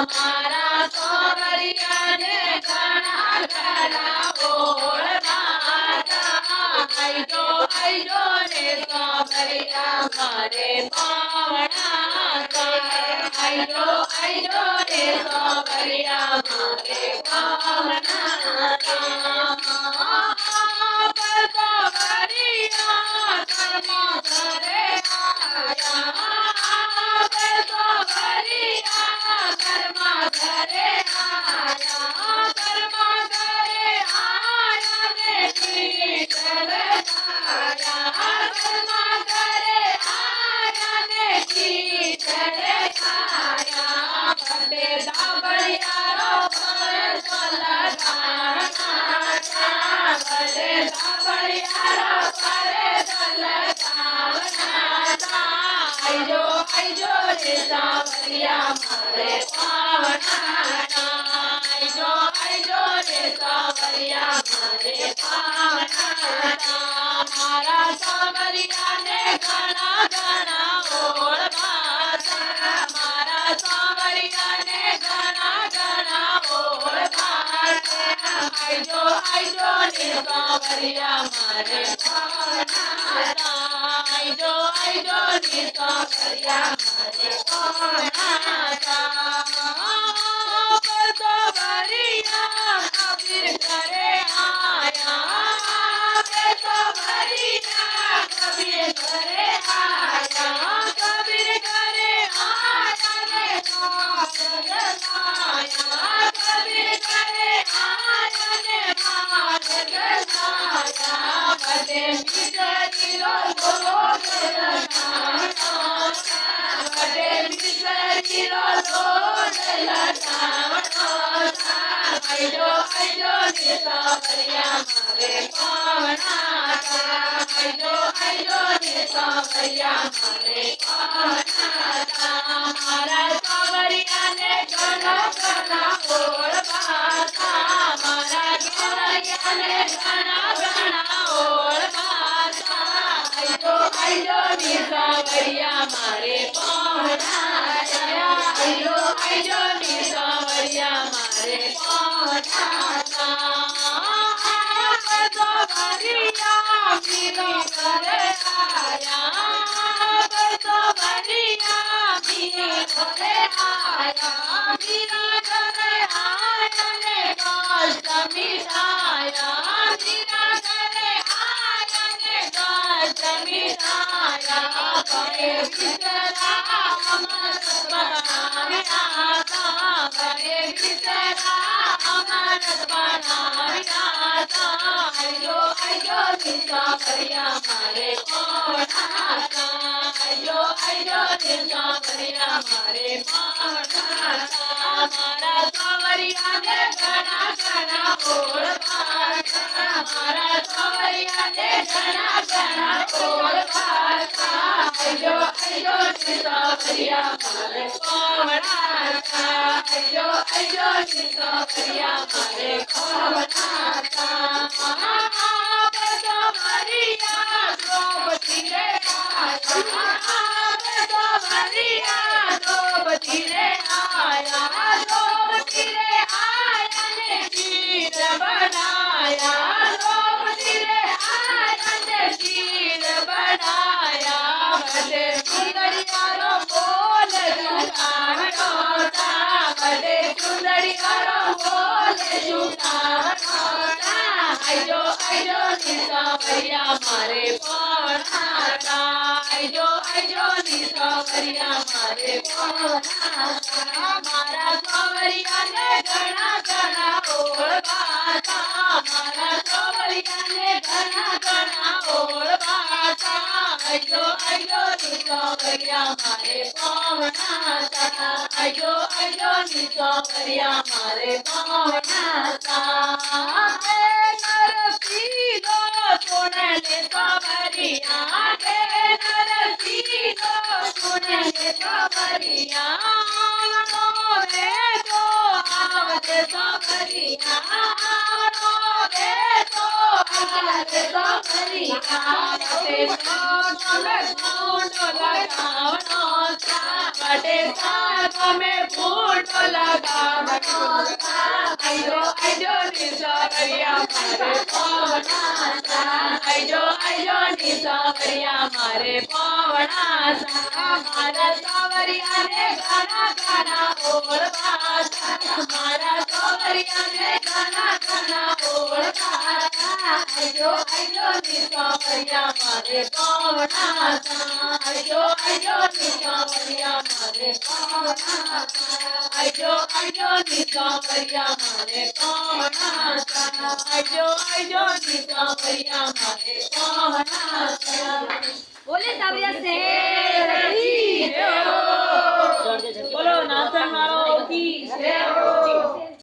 મારા સોમરિયાને ઘણા ઘણા ઓળખાતા આઈજો આઈજો રે સોમરિયા મારે પાવણા આઈજો આઈજો રે સોમરિયા મારે પાવણા આઈજો આઈજો રે સાવરિયા મારે પાવણા આઈજો આઈજો રે સાવરિયા મારે પાવણા મારા સાવરિયાને ઘણા ઘણા ઓળખાતા મારા સાવરિયાને ઘણા ઘણા ઓળખાતા આઈજો આઈજો રે સાવરિયા મારે પાવણા આઈજો આઈજો રે સાવરિયા મારે પાવણા બરિયા કબીર ઘરે આયા બરિયા કબીર ઘરે આયા કબીર ઘરે આયા ને માયા કબીર ઘરે આયા ને માયા બધે મિસરી લો આઈજો આઈજો રે સાવરિયા મારે પાવણા આઈજો આઈજો રે સાવરિયા મારે પાવણા મારા સાવરિયાને ઘણા ઘણા ઓળખાતા મારા સાવરિયાને ઘણા ઘણા ઓળખાતા આઈજો આઈજો રે સાવરિયા મારે પાવણા આઈજો આઈજો રે સાવરિયા મારે મારે આઈજો આઈજો રે સાવરિયા મારે પાવણા મારા સાવરિયાને ઘણા ઘણા ઓળખાતા મારા સાવરિયાને ઘણા ઘણા ઓળખાતા આઈજો આઈજો રે સાવરિયા મારે પાવણા આઈજો આઈજો રે સાવરિયા મારે પાવણા આઈજો આઈજો રે સાવરિયા મારે પાવણા આઈજો આઈજો રે સાવરિયા મારે પાવણા મારા સાવરિયાને ઘણા ઘણા ઓળખાતા મારા સાવરિયાને ઘણા ઘણા ઓળખાતા આઈજો આઈજો રે સાવરિયા મારે પાવણા આઈજો આઈજો રે સાવરિયા મારે પાવણા માટે સામે ફૂટો લગાવવાનો આઈજો આઈજો ની સવરિયા મારે પવના આઈજો આઈજો ની સવરિયા મારે પવના મારા સવરિયાને ઘણા ઘણા ઓળખા મારા સવરિયાને ઘણા ઘણા ઓળખા આઈજો આઈજો ની સવરિયા મારે પવના આઈજો આઈજો ની સવરિયા મારે પવના આઈજો આઈજો ની સવરિયા મારે પવના આઈજો આઈજો ની સવરિયા મારે પવના બોલે સાવરિયા શેર કી જય. બોલો નાચન વાળો કી જય.